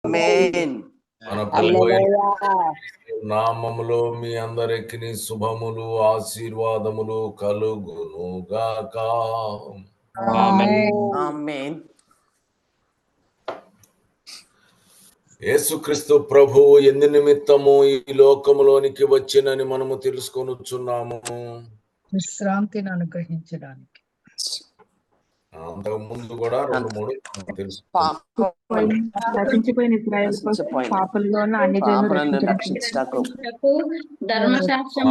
ఆమేన్. మన ప్రభు నామములో మీ అందరికి శుభములు ఆశీర్వాదములు కలుగును గాక. ఆమేన్. యేసుక్రీస్తు ప్రభు ఎందు నిమిత్తము ఈ లోకములోనికి వచ్చినని మనము తెలుసుకొనుచున్నాము. విశ్రాంతిని అనుగ్రహించడానికి. అంతకు ముందు కూడా 2-3 తెలుసు. రక్షించిపోయిన ఇశ్రాయేలు కోసం పాపంలోను అన్ని జనులను రక్షించుటకు ధర్మశాస్త్రం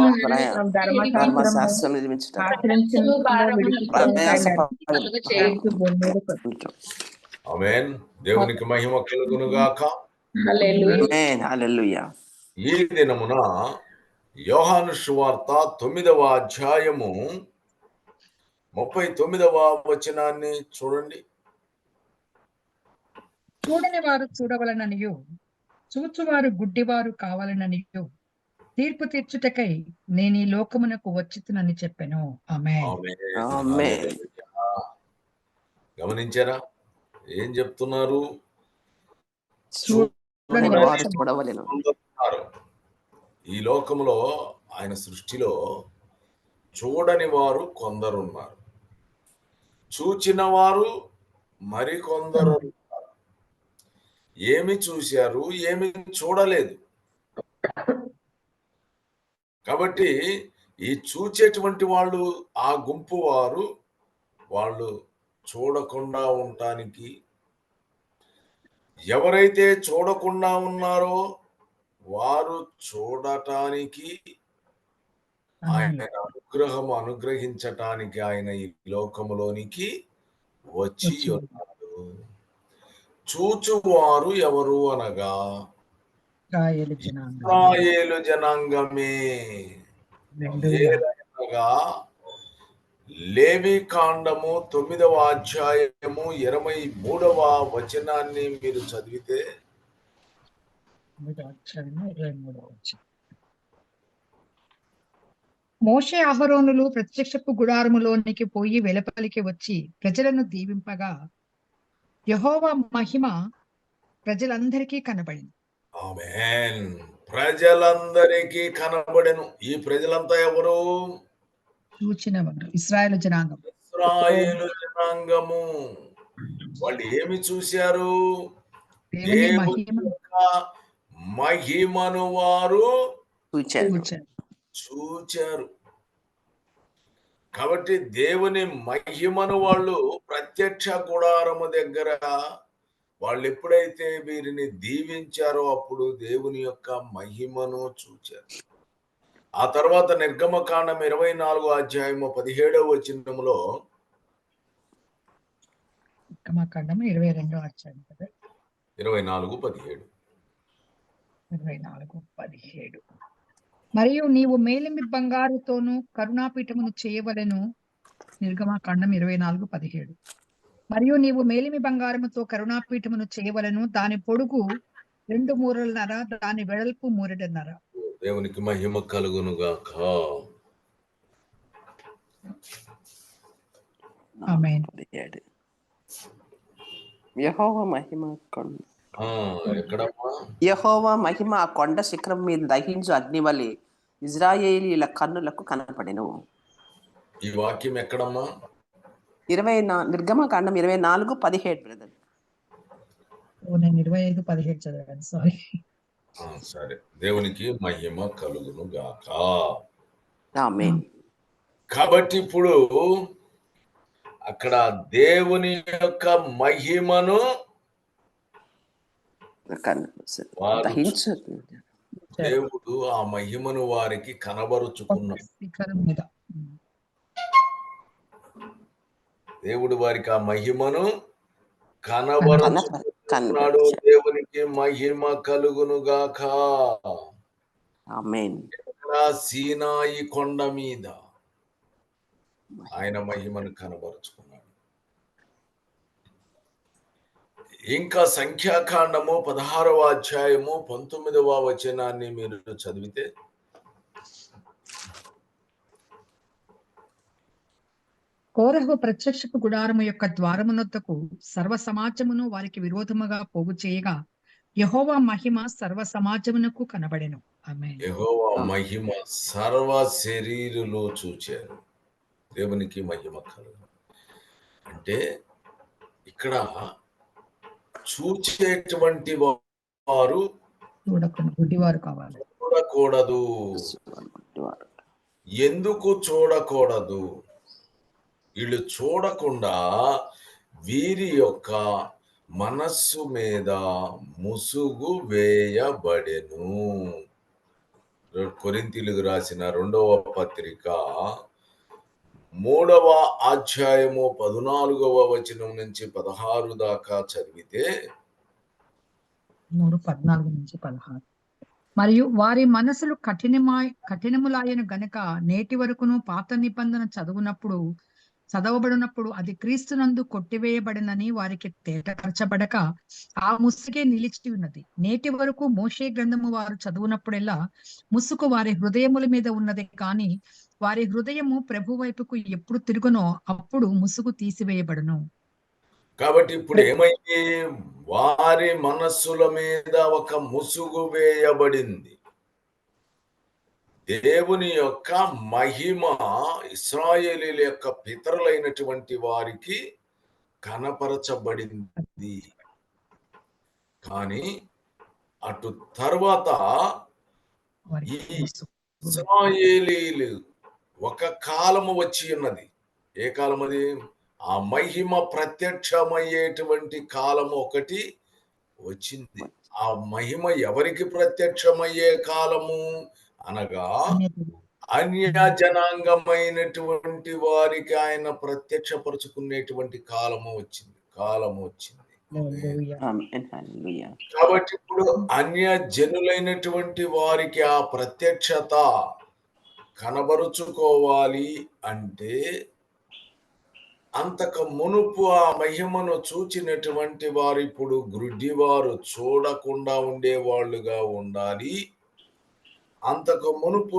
ఆమేన్. దేవునికి మహిమ కలుగును గాక. ఆమేన్. హల్లెలూయా. ఈ దినమున యోహాను సువార్త 9వ అధ్యాయము 39వ వచనాన్ని చూడండి. చూడని వారు చూడవలననియు, చూచువారు గుడ్డివారు కావాలననియు, తీర్పు తీర్చుటకై నేను ఈ లోకమునకు వచ్చునని చెప్పాను. ఆమేన్. ఆమేన్. గమనించారా ఏం చెప్తున్నారు? చూడవలెను. ఈ లోకములో ఆయన సృష్టిలో చూడని వారు కొందరున్నారు, చూచిన వారు మరికొందరు. ఏమి చూశారు, ఏమి చూడలేదు. కాబట్టి ఈ చూచేటువంటి వాళ్ళు, ఆ గుంపు వారు, వాళ్ళు చూడకుండా ఉండటానికి, ఎవరైతే చూడకుండా ఉన్నారో వారు చూడటానికి, ఆయన అనుగ్రహం అనుగ్రహించటానికి ఆయన ఈ లోకములోనికి వచ్చి ఉన్నాడు. చూచువారు ఎవరు అనగా ఇశ్రాయేలు జనాంగమే. ఏలయనగా లేవి కాండము 9వ అధ్యాయము 23వ వచనాన్ని మీరు చదివితే, మోషే అహరోనులు ప్రత్యక్షపు గుడారములోనికి పోయి వెలుపలికి వచ్చి ప్రజలను దీవింపగా యెహోవా మహిమ ప్రజలందరికీ కనబడింది. ఆమేన్. ప్రజలందరికీ కనబడెను. ఈ ప్రజలంతా ఎవరు? చూచిన వారు ఇశ్రాయేలు జనాంగం. ఇశ్రాయేలు జనాంగము. వాళ్ళు ఏమి చూశారు? దేవుని యొక్క మహిమను వారు చూచారు. కాబట్టి దేవుని మహిమను వాళ్ళు ప్రత్యక్ష గుడారము దగ్గర వాళ్ళు ఎప్పుడైతే వీరిని దీవించారో అప్పుడు దేవుని యొక్క మహిమను చూచారు. ఆ తర్వాత నిర్గమకాండం 24వ అధ్యాయము 17వ వచనములో, నిర్గమకాండం 22వ అధ్యాయం 24:17 24:17 మరియు నీవు మేలిమి బంగారుతోను కరుణాపీఠమును చేయవలెను. నిర్గమకాండం 24:17 మరియు నీవు మేలిమి బంగారముతో కరుణాపీఠమును చేయవలెను. దాని పొడుగు 2 మూరలున్నర, దాని వెడల్పు 3 మూరెడున్నర. దేవునికి మహిమ కలుగును గాక. ఆమేన్. యెహోవా మహిమ ఎక్కడమ్మా? యెహోవా మహిమ ఆ కొండ శిఖరం మీద దహించు అగ్ని వలె ఇశ్రాయేలీయుల కన్నులకు కనపడెను. ఈ వాక్యం ఎక్కడమ్మా? నిర్గమకాండం 24:17 బ్రదర్. నేను 25:17 చదివాను, సారీ. సరే. దేవునికి మహిమ కలుగును గాక. ఆమేన్. కాబట్టి ఇప్పుడు అక్కడ దేవుని యొక్క మహిమను దేవుడు ఆ మహిమను వారికి కనబరుచుకున్నాడు. దేవుడు వారికి ఆ మహిమను కనబరుచుకున్నాడు. దేవునికి మహిమ కలుగును గాక. ఆమేన్. సీనాయి కొండ మీద ఆయన మహిమను కనబరుచుకున్నాడు. ఇంకా సంఖ్యాకాండము 16వ అధ్యాయము 19వ వచనాన్ని మీరు చదివితే, కోరహు ప్రత్యక్షపు గుడారము యొక్క ద్వారమునొద్దకు సర్వ సమాజమును వారికి విరోధముగా పోగు చేయగా యెహోవా మహిమ సర్వ సమాజమునకు కనబడెను. ఆమేన్. యెహోవా మహిమ సర్వ శరీరులో చూచారు. దేవునికి మహిమ కలుగును. అంటే ఇక్కడ చూచేటువంటి వారు చూడకుండా గుడ్డివారు కావాలి. చూడకూడదు. ఎందుకు చూడకూడదు? వీళ్ళు చూడకుండా వీరి యొక్క మనస్సు మీద ముసుగు వేయబడెను. కొరింథీయులకు రాసిన 2వ పత్రిక 3వ అధ్యాయము 14వ వచనం నుంచి 16 దాకా చదివితే 3:14-16. మరియు వారి మనసులు కఠినములాయను గనక నేటి వరకును పాత నిబంధన చదవబడినప్పుడు అది క్రీస్తునందు కొట్టివేయబడినని వారికి తేటపరచబడక ఆ ముసుగే నిలిచి ఉన్నది. నేటి వరకు మోషే గ్రంథము వారు చదువునప్పుడెల్లా ముసుగు వారి హృదయముల మీద ఉన్నది, కానీ వారి హృదయము ప్రభు వైపుకు ఎప్పుడు తిరుగునో అప్పుడు ముసుగు తీసివేయబడును. కాబట్టి ఇప్పుడు ఏమైంది? వారి మనస్సుల మీద ఒక ముసుగు వేయబడింది. దేవుని యొక్క మహిమ ఇశ్రాయేలీయుల యొక్క పితరులైనటువంటి వారికి కనపరచబడింది. కానీ అటు తర్వాత ఈ ఇశ్రాయేలీయులు ఒక కాలము వచ్చి ఉన్నది. ఏ కాలం అది? ఆ మహిమ ప్రత్యక్షమయ్యేటువంటి కాలము ఒకటి వచ్చింది. ఆ మహిమ ఎవరికి ప్రత్యక్షమయ్యే కాలము అనగా అన్య జనాంగమైనటువంటి వారికి ఆయన ప్రత్యక్షపరుచుకునేటువంటి కాలము వచ్చింది. కాబట్టి ఇప్పుడు అన్య జనులైనటువంటి వారికి ఆ ప్రత్యక్షత కనబరుచుకోవాలి అంటే అంతకు మునుపు ఆ మహిమను చూచినటువంటి వారు ఇప్పుడు గ్రుడ్డివారు చూడకుండా ఉండేవాళ్ళుగా ఉండాలి. అంతకు మునుపు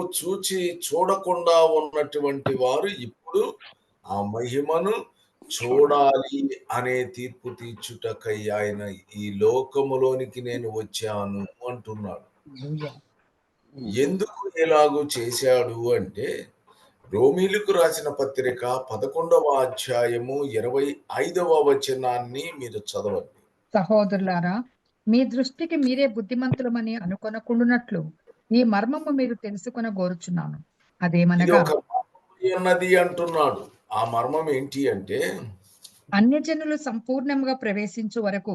చూడకుండా ఉన్నటువంటి వారు ఇప్పుడు ఆ మహిమను చూడాలి అనే తీర్పు తీర్చుటకై ఆయన ఈ లోకములోనికి నేను వచ్చాను అంటున్నాడు. ఎందుకు ఎలాగూ చేశాడు అంటే రోమీలకు రాసిన పత్రిక 11వ అధ్యాయము 25వ వచనాన్ని మీరు చదవండి. సహోదరులారా, మీ దృష్టికి మీరే బుద్ధిమంతులమని అనుకొనకుండునట్లు ఈ మర్మము మీరు తెలుసుకొనగోరుచున్నాను. అదేమనగా ఉన్నది అంటున్నాడు. ఆ మర్మం ఏంటి అంటే అన్యజనులు సంపూర్ణంగా ప్రవేశించు వరకు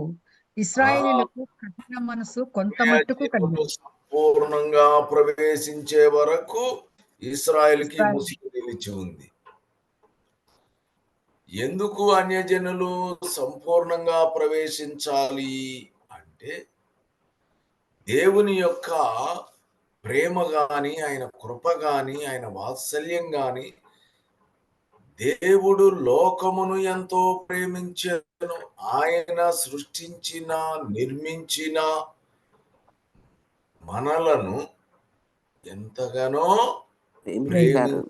ఇశ్రాయేలీయులకు కఠిన మనసు కొంత మట్టుకు కలిగింది. సంపూర్ణంగా ప్రవేశించే వరకు ఇశ్రాయేలుకి ముసుగు నిలిచి ఉంది. ఎందుకు అన్యజనులు సంపూర్ణంగా ప్రవేశించాలి అంటే దేవుని యొక్క ప్రేమ గాని, ఆయన కృప గాని, ఆయన వాత్సల్యం గాని, దేవుడు లోకమును ఎంతో ప్రేమించెను. ఆయన సృష్టించిన, నిర్మించిన మనలను ఎంతగానో ప్రేమించారు.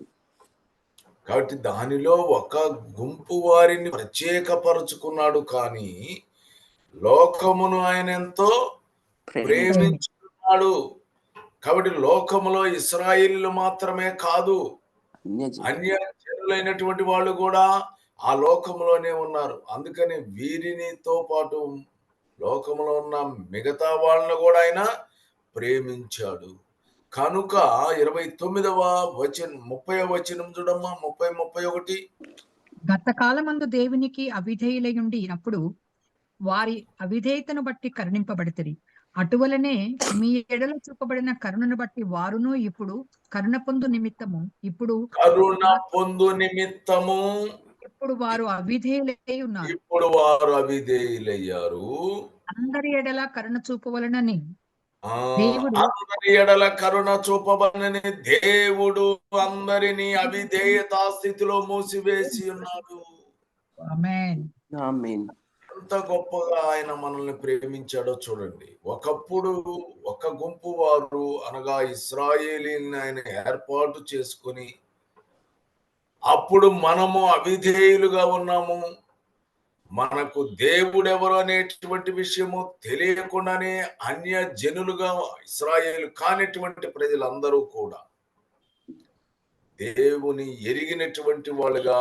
కాబట్టి దానిలో ఒక గుంపు వారిని ప్రత్యేకపరుచుకున్నాడు, కానీ లోకమును ఆయన ఎంతో ప్రేమించుకున్నాడు. కాబట్టి లోకములో ఇశ్రాయేలీయులు మాత్రమే కాదు, అన్య జనులైనటువంటి వాళ్ళు కూడా ఆ లోకంలోనే ఉన్నారు. అందుకని వీరినితో పాటు లోకంలో ఉన్న మిగతా వాళ్ళను కూడా ఆయన ప్రేమించాడు. కనుక 29వ వచనం 30వ వచనం చూడమ్మా, 30-31. గత కాలమందు దేవునికి అవిధేయులయుండి అప్పుడు వారి అవిధేయతను బట్టి కరుణింపబడితిరి. అటువలనే మీ ఎడల చూపబడిన కరుణను బట్టి వారును ఇప్పుడు కరుణ పొందు నిమిత్తము ఇప్పుడు వారు అవిధేయులై ఉన్నారు. ఇప్పుడు వారు అవిధేయులయ్యారు. అందరి ఎడల కరుణ చూపవలనని అందరి ఎడల కరుణ చూపబడని దేవుడు అందరినీ అవిధేయతా స్థితిలో మూసివేసి ఉన్నాడు. ఆమేన్. ఎంత గొప్పగా ఆయన మనల్ని ప్రేమించాడో చూడండి. ఒకప్పుడు ఒక గుంపు వారు అనగా ఇశ్రాయేలీయుల్ని ఆయన ఏర్పాటు చేసుకుని అప్పుడు మనము అవిధేయులుగా ఉన్నాము. మనకు దేవుడెవరు అనేటువంటి విషయము తెలియకుండానే అన్య జనులుగా ఇశ్రాయేలు కానిటువంటి ప్రజలందరూ కూడా దేవుని ఎరిగినటువంటి వాళ్ళుగా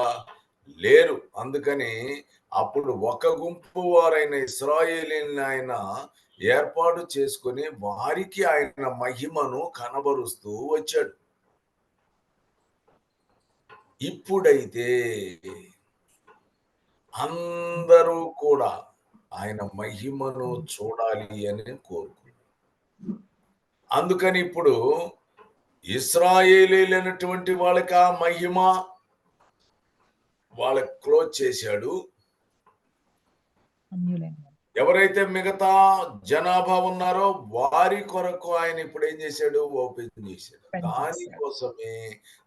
లేరు. అందుకని అప్పుడు ఒక గుంపు వారైన ఇశ్రాయేలీని ఆయన ఏర్పాటు చేసుకొని వారికి ఆయన మహిమను కనబరుస్తూ వచ్చాడు. ఇప్పుడైతే అందరూ కూడా ఆయన మహిమను చూడాలి అని కోరుకున్నారు. అందుకని ఇప్పుడు ఇశ్రాయేలీలైనటువంటి వాళ్ళకి ఆ మహిమ వాళ్ళకి క్లోజ్ చేశాడు. ఎవరైతే మిగతా జనాభా ఉన్నారో వారి కొరకు ఆయన ఇప్పుడు ఏం చేశాడు? ఓపెన్ చేశాడు. దానికోసమే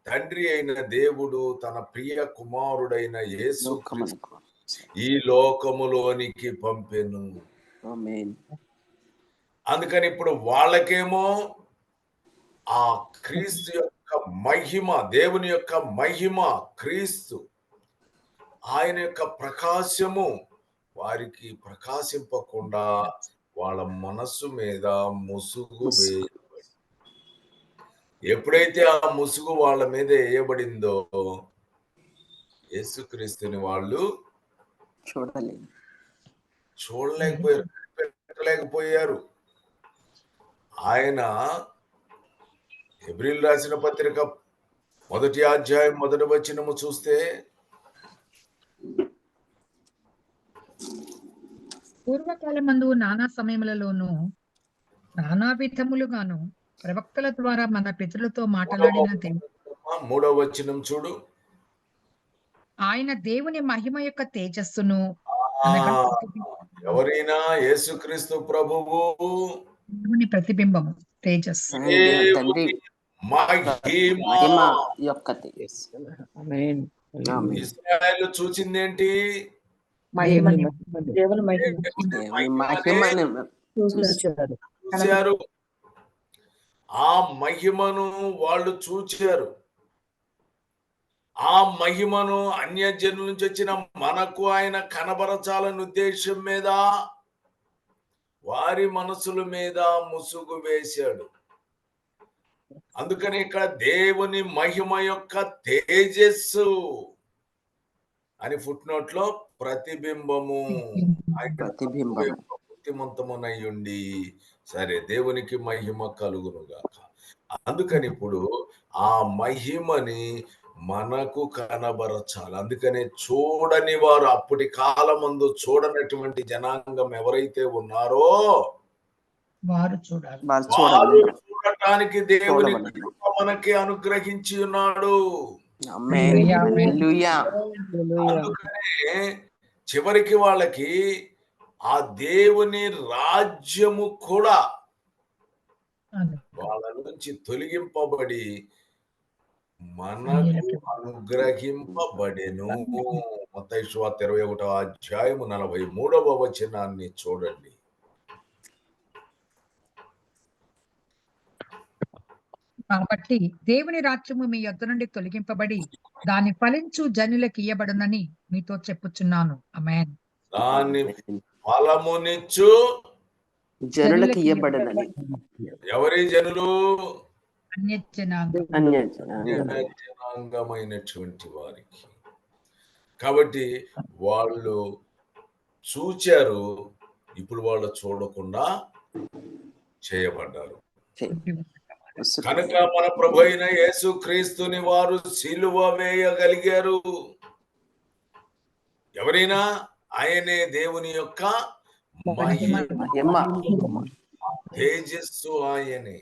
తండ్రి అయిన దేవుడు తన ప్రియ కుమారుడైన యేసు ఈ లోకములోనికి పంపెను. అందుకని ఇప్పుడు వాళ్ళకేమో ఆ క్రీస్తు యొక్క మహిమ, దేవుని యొక్క మహిమ, క్రీస్తు ఆయన యొక్క ప్రకాశము వారికి ప్రకాశింపకుండా వాళ్ళ మనస్సు మీద ముసుగు వేయబడి, ఎప్పుడైతే ఆ ముసుగు వాళ్ళ మీద వేయబడిందో యేసుక్రీస్తుని వాళ్ళు చూడలేకపోయారు. ఆయన హెబ్రీయులు రాసిన పత్రిక 1వ అధ్యాయం 1వ వచనము చూస్తే, పూర్వకాలమందు నానా సమయములలోనూ నానా విధములుగాను ప్రవక్తల ద్వారా మన పితరులతో మాట్లాడిన 3వ వచనం చూడు. ఆయన దేవుని మహిమ యొక్క తేజస్సును, ఎవరైనా యేసుక్రీస్తు ప్రభువు దేవుని ప్రతిబింబము, తేజస్సు, మహిమ యొక్క ఇశ్రాయేలు చూసిందేంటి? చూశారు. ఆ మహిమను వాళ్ళు చూచారు. ఆ మహిమను అన్యజనుల నుంచి వచ్చిన మనకు ఆయన కనబరచాలని ఉద్దేశం మీద వారి మనసుల మీద ముసుగు వేశాడు. అందుకని ఇక్కడ దేవుని మహిమ యొక్క తేజస్సు అని ఫుట్ నోట్ లో ప్రతిబింబము, బుద్ధిమంతమునయ్యుండి సరే దేవునికి మహిమ కలుగునుగాక. అందుకని ఇప్పుడు ఆ మహిమని మనకు కనబరచాలి. అందుకనే చూడని వారు, అప్పటి కాలమందు చూడనటువంటి జనాంగం ఎవరైతే ఉన్నారో వారు చూడాలి. చూడటానికి దేవుని కృప మనకి అనుగ్రహించి ఉన్నాడు. అందుకనే చివరికి వాళ్ళకి ఆ దేవుని రాజ్యము కూడా వాళ్ళ నుంచి తొలగింపబడి మనకు అనుగ్రహింపబడెను. మత్తయి సువార్త 21వ అధ్యాయము 43వ వచనాన్ని చూడండి. కాబట్టి దేవుని రాజ్యము మీ యొద్ద నుండి తొలగింపబడి దాన్ని ఫలించు జనులకు ఇయ్యబడునని మీతో చెప్పుచున్నాను. ఆమేన్. దాన్ని ఫలమునిచ్చు జనులకు ఇయ్యబడునని. ఎవరి జనులు? అన్యజనాంగమైనటువంటి వారికి. కాబట్టి వాళ్ళు చూచారు, ఇప్పుడు వాళ్ళు చూడకుండా చేయబడ్డారు. కనుక మన ప్రభు అయిన యేసు క్రీస్తుని వారు సిలువ వేయగలిగారు. ఎవరైనా ఆయనే దేవుని యొక్క మహిమ, తేజస్సు ఆయనే.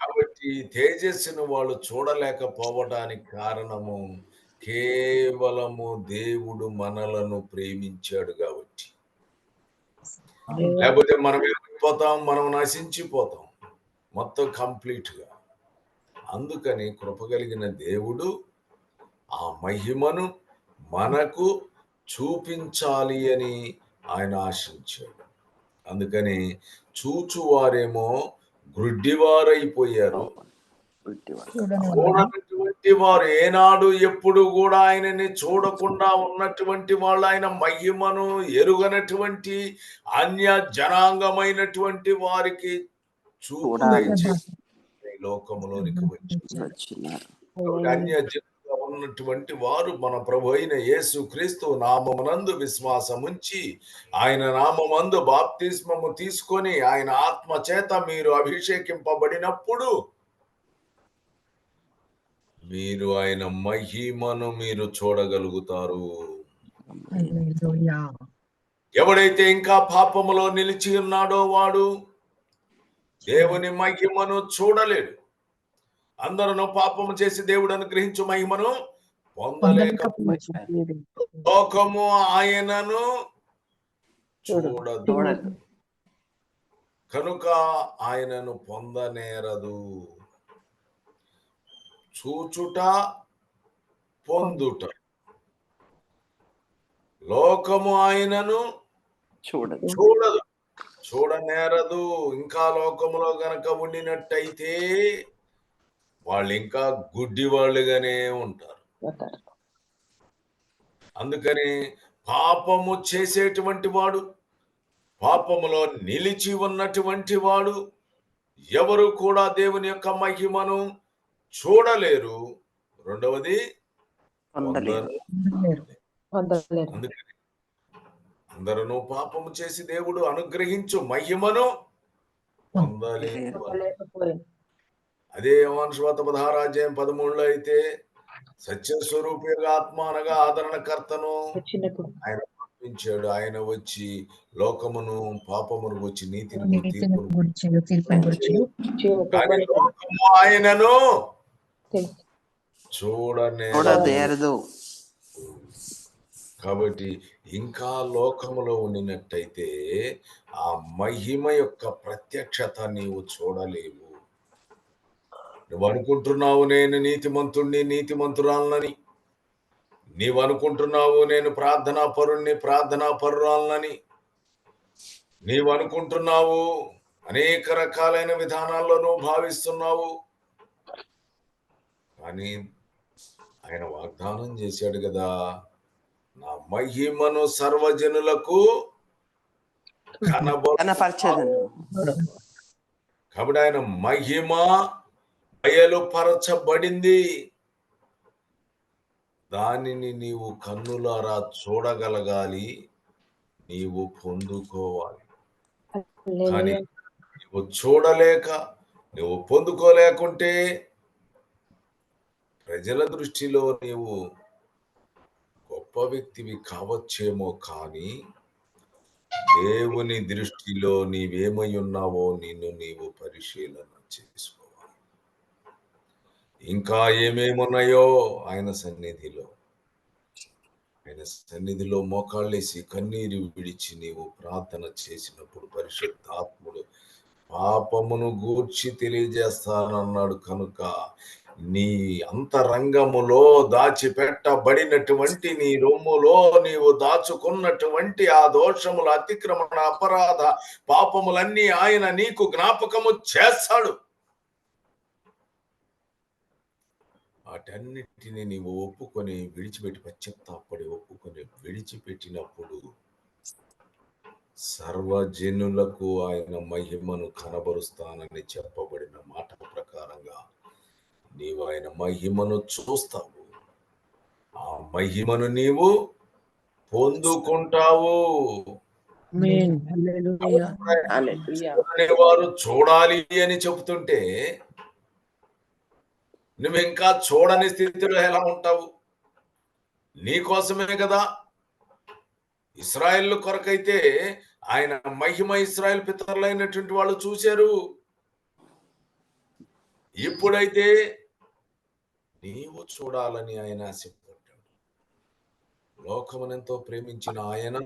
కాబట్టి తేజస్సును వాళ్ళు చూడలేకపోవడానికి కారణము కేవలము దేవుడు మనలను ప్రేమించాడు కాబట్టి. లేకపోతే మనం ఏమైపోతాం? మనం నశించిపోతాం మొత్తం కంప్లీట్ గా. అందుకని కృప కలిగిన దేవుడు ఆ మహిమను మనకు చూపించాలి అని ఆయన ఆశించాడు. అందుకని చూచువారేమో గ్రుడ్డివారైపోయారు, చూడనటువంటి వారు ఏనాడు ఎప్పుడు కూడా ఆయనని చూడకుండా ఉన్నటువంటి వాళ్ళు, ఆయన మహిమను ఎరుగనటువంటి అన్య జనాంగమైనటువంటి వారికి చూడాలి లోకములోనికి వచ్చినారు. అన్య జనులుగా ఉన్నటువంటి వారు మన ప్రభు అయిన యేసు క్రీస్తు నామమునందు విశ్వాసముంచి ఆయన నామమందు బాప్తిస్మము తీసుకొని ఆయన ఆత్మ చేత మీరు అభిషేకింపబడినప్పుడు మీరు ఆయన మహిమను మీరు చూడగలుగుతారు. ఎవడైతే ఇంకా పాపములో నిలిచి ఉన్నాడో వాడు దేవుని మహిమను చూడలేడు. అందరూ పాపము చేసి దేవుడు అనుగ్రహించు మహిమను పొందలేక లోకము ఆయనను చూడదు, కనుక ఆయనను పొందనేరదు. చూచుట పొందుట, లోకము ఆయనను చూడదు, చూడనేరదు. ఇంకా లోకములో గనక ఉండినట్టయితే వాళ్ళు ఇంకా గుడ్డి వాళ్ళుగానే ఉంటారు. అందుకని పాపము చేసేటువంటి వాడు, పాపములో నిలిచి ఉన్నటువంటి వాడు ఎవరు కూడా దేవుని యొక్క మహిమను చూడలేరు. రెండవది అందుకని అందరూ పాపము చేసి దేవుడు అనుగ్రహించు మహిమను పొందలేరు. అదే యోహాను సువార్త 16:13 అయితే సత్యస్వరూపిగా ఆత్మ అనగా ఆదరణకర్తను ఆయన పంపించాడు. ఆయన వచ్చి లోకమును పాపమును వచ్చి నీతిని కానీ లోకము ఆయనను చూడనేరదు. కాబట్టి ఇంకా లోకములో ఉండినట్టయితే ఆ మహిమ యొక్క ప్రత్యక్షత నీవు చూడలేవు. నువ్వు అనుకుంటున్నావు నేను నీతిమంతుణ్ణి, నీతిమంతురాలనని. నీవు అనుకుంటున్నావు నేను ప్రార్థనా పరురాలనని. నీవు అనుకుంటున్నావు అనేక రకాలైన విధానాల్లో నువ్వు భావిస్తున్నావు. కానీ ఆయన వాగ్దానం చేశాడు కదా, నా మహిమను సర్వజనులకు కనపరచెదను. కాబట్టి ఆయన మహిమ బయలుపరచబడింది. దానిని నీవు కన్నులారా చూడగలగాలి, నీవు పొందుకోవాలి. కానీ నువ్వు చూడలేక, నువ్వు పొందుకోలేకుంటే ప్రజల దృష్టిలో నీవు గొప్ప వ్యక్తివి కావచ్చేమో, కానీ దేవుని దృష్టిలో నీవేమై ఉన్నావో నిన్ను నీవు పరిశీలన చేసుకోవాలి. ఇంకా ఏమేమున్నాయో ఆయన సన్నిధిలో మోకాళ్ళేసి కన్నీరు విడిచి నీవు ప్రార్థన చేసినప్పుడు పరిశుద్ధాత్ముడు పాపమును గూర్చి తెలియజేస్తానన్నాడు. కనుక నీ అంతరంగములో దాచిపెట్టబడినటువంటి నీ రొమ్ములో నీవు దాచుకున్నటువంటి ఆ దోషముల, అతిక్రమణ, అపరాధ పాపములన్నీ ఆయన నీకు జ్ఞాపకము చేస్తాడు. వాటన్నిటిని నీవు ఒప్పుకొని విడిచిపెట్టి, పశ్చాత్తాపడి ఒప్పుకొని విడిచిపెట్టినప్పుడు సర్వజనులకు ఆయన మహిమను కనబరుస్తానని చెప్పబడిన మాట ప్రకారంగా నీవు ఆయన మహిమను చూస్తావు. ఆ మహిమను నీవు పొందుకుంటావు. వారు చూడాలి అని చెబుతుంటే నువ్వు ఇంకా చూడని స్థితిలో ఎలా ఉంటావు? నీకోసమే కదా. ఇశ్రాయేలు కొరకైతే ఆయన మహిమ ఇశ్రాయేలు పితరులైనటువంటి వాళ్ళు చూశారు. ఇప్పుడైతే నీవు చూడాలని ఆయన ఆశపడ్డాడు. లోకమునెంతో ప్రేమించిన ఆయన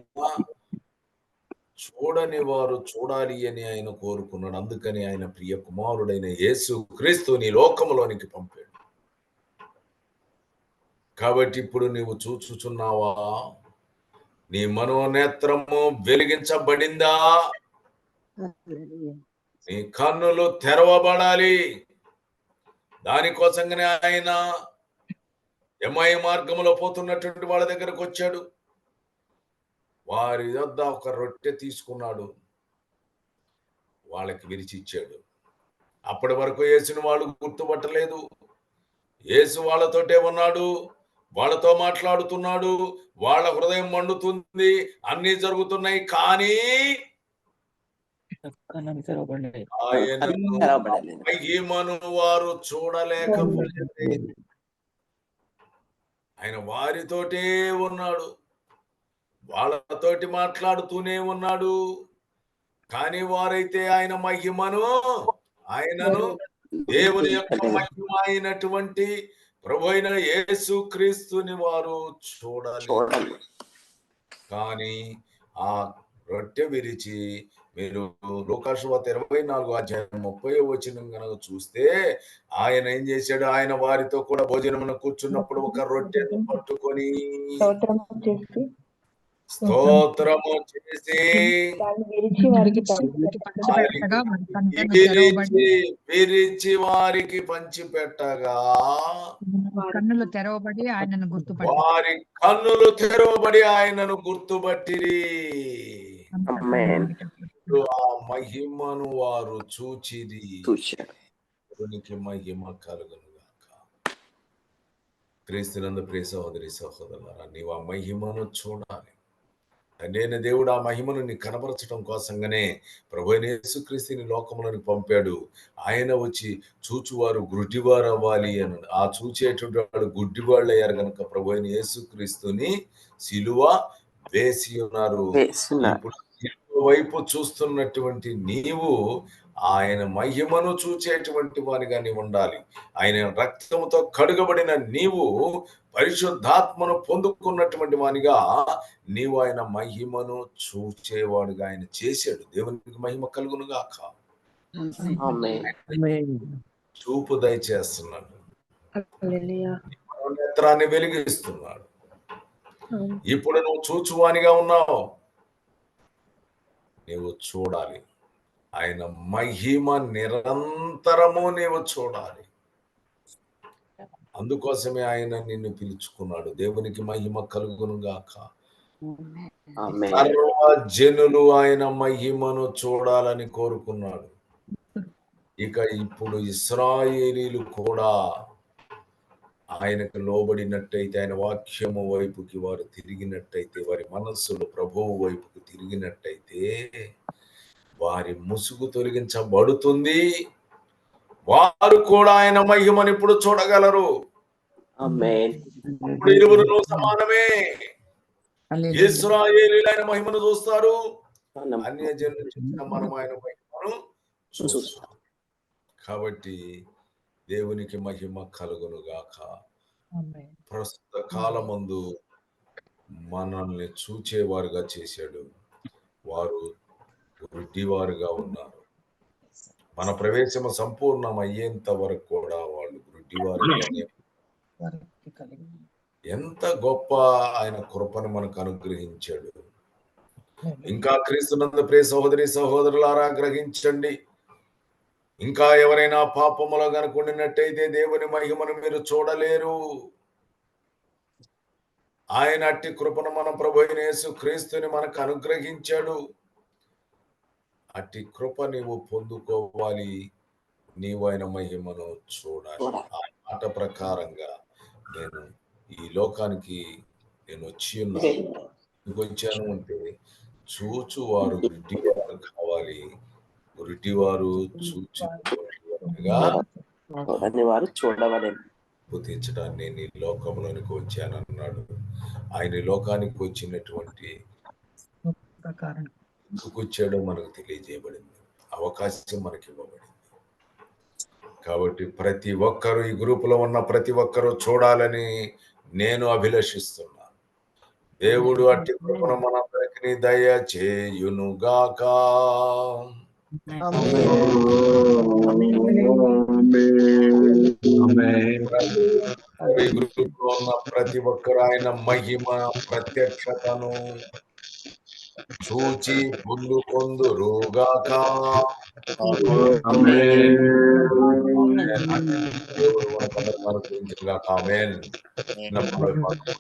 చూడని వారు చూడాలి అని ఆయన కోరుకున్నాడు. అందుకని ఆయన ప్రియ కుమారుడైన యేసు క్రీస్తుని లోకములోనికి పంపాడు. కాబట్టి ఇప్పుడు నీవు చూచుచున్నావా? నీ మనోనేత్రము వెలిగించబడిందా? నీ కన్నులు తెరవబడాలి. దానికోసంగానే ఆయన ఎమ్మాయి మార్గంలో పోతున్నటువంటి వాళ్ళ దగ్గరకు వచ్చాడు. వారి వద్ద ఒక రొట్టె తీసుకున్నాడు, వాళ్ళకి విరిచిచ్చాడు. అప్పటి వరకు యేసుని వాళ్ళు గుర్తుపట్టలేదు. యేసు వాళ్ళతోటే ఉన్నాడు, వాళ్ళతో మాట్లాడుతున్నాడు, వాళ్ళ హృదయం మండుతుంది, అన్ని జరుగుతున్నాయి. కానీ మహిమను వారు చూడలేకపోలేదు. ఆయన వారితోటే ఉన్నాడు, వాళ్ళతోటి మాట్లాడుతూనే ఉన్నాడు. కానీ వారైతే ఆయన మహిమను, ఆయనను, దేవుని యొక్క మహిమ అయినటువంటి ప్రభు అయిన యేసు క్రీస్తుని వారు చూడాలి. కానీ ఆ రొట్టె విరిచి, మీరు లూకాసు వార్త 24:30 కనుక చూస్తే, ఆయన ఏం చేశాడు? ఆయన వారితో కూడా భోజనమును కూర్చున్నప్పుడు ఒక రొట్టెను పట్టుకొని స్తోత్రము చేసి విరిచి వారికి పంచిపెట్టగా కన్నులు తెరవబడి ఆయనను గుర్తుపట్టి, వారి కన్నులు తెరవబడి ఆయనను గుర్తుపట్టిరి. ఆ మహిమను వారు చూచిరి. దేవునికి మహిమ కలుగును గాక. క్రీస్తునందు ప్రియ సహోదరి సహోదరులారా, నీవు ఆ మహిమను చూడాలి. నేను దేవుడు ఆ మహిమను నీ కనబరచడం కోసంగానే ప్రభు అయిన యేసుక్రీస్తుని లోకములను పంపాడు. ఆయన వచ్చి చూచువారు గుడ్డివారు అవ్వాలి అని, ఆ చూచేటువంటి వాడు గుడ్డివాళ్ళు అయ్యారు కనుక ప్రభు అయిన యేసుక్రీస్తుని సిలువ వేసి ఉన్నారు. ఇప్పుడు సిలువ వైపు చూస్తున్నటువంటి నీవు ఆయన మహిమను చూచేటువంటి వానిగా నీవు ఉండాలి. ఆయన రక్తముతో కడుగబడిన నీవు పరిశుద్ధాత్మను పొందుకున్నటువంటి వానిగా నీవు ఆయన మహిమను చూచేవాడుగా ఆయన చేశాడు. దేవునికి మహిమ కలుగును గాక. చూపు దయచేస్తున్నాడు, నేత్రాన్ని వెలిగిస్తున్నాడు. ఇప్పుడు నువ్వు చూచువానిగా ఉన్నావు, నీవు చూడాలి. ఆయన మహిమ నిరంతరము నీవు చూడాలి. అందుకోసమే ఆయన నిన్ను పిలుచుకున్నాడు. దేవునికి మహిమ కలుగును గాక. సర్వ జనులు ఆయన మహిమను చూడాలని కోరుకున్నాడు. ఇక ఇప్పుడు ఇశ్రాయేలీలు కూడా ఆయనకు లోబడినట్టయితే, ఆయన వాక్యము వైపుకి వారు తిరిగినట్టయితే, వారి మనస్సులు ప్రభువు వైపుకి తిరిగినట్టయితే వారి ముసుగు తొలగించబడుతుంది. వారు కూడా ఆయన మహిమను ఇప్పుడు చూడగలరు. ఇప్పుడు ఇరువురు సమానమే. ఇశ్రాయేలీయులు ఆయన మహిమను చూస్తారు, అన్యజనులు చూసిన మనం ఆయన మహిమను చూస్తాం. కాబట్టి దేవునికి మహిమ కలుగును గాక. ప్రస్తుత కాలమందు మనల్ని చూచేవారుగా చేశాడు. వారు గుడ్డివారుగా ఉన్నారు. మన ప్రవేశము సంపూర్ణం అయ్యేంత వరకు కూడా వాళ్ళు గుడ్డివారుగానే. ఎంత గొప్ప ఆయన కృపను మనకు అనుగ్రహించాడు. ఇంకా క్రీస్తునందు ప్రియ సహోదరి సహోదరులారా, గ్రహించండి. ఇంకా ఎవరైనా పాపములో కనుకొండినట్టయితే దేవుని మహిమను మీరు చూడలేరు. ఆయన అట్టి కృపను మన ప్రభు అయిన యేసు క్రీస్తుని మనకు అనుగ్రహించాడు. అట్టి కృప నీవు పొందుకోవాలి, నీవు ఆయన మహిమను చూడాలి. ఆ మాట ప్రకారంగా నేను ఈ లోకానికి నేను వచ్చాను అంటే చూచువారు గుడ్డివారు కావాలి. గుడ్డివారు వారు చూడవాలి. తీర్చడాన్ని నేను ఈ లోకంలోనికి వచ్చానన్నాడు. ఆయన ఈ లోకానికి వచ్చినటువంటి ఎందుకు వచ్చాడో మనకు తెలియజేయబడింది, అవకాశం మనకి ఇవ్వబడింది. కాబట్టి ప్రతి ఒక్కరూ, ఈ గ్రూపులో ఉన్న ప్రతి ఒక్కరూ చూడాలని నేను అభిలషిస్తున్నాను. దేవుడు అట్టి కృపను మనందరికీ దయచేయునుగాక. ఈ గ్రూపులో ఉన్న ప్రతి ఒక్కరు ఆయన మహిమ ప్రత్యక్షతను చూచి పొందుకొందురుగాక. దేవుడు మనకందరికి అనుగ్రహించుగాక. ఆమేన్. చిన్న మనవి మాత్రం.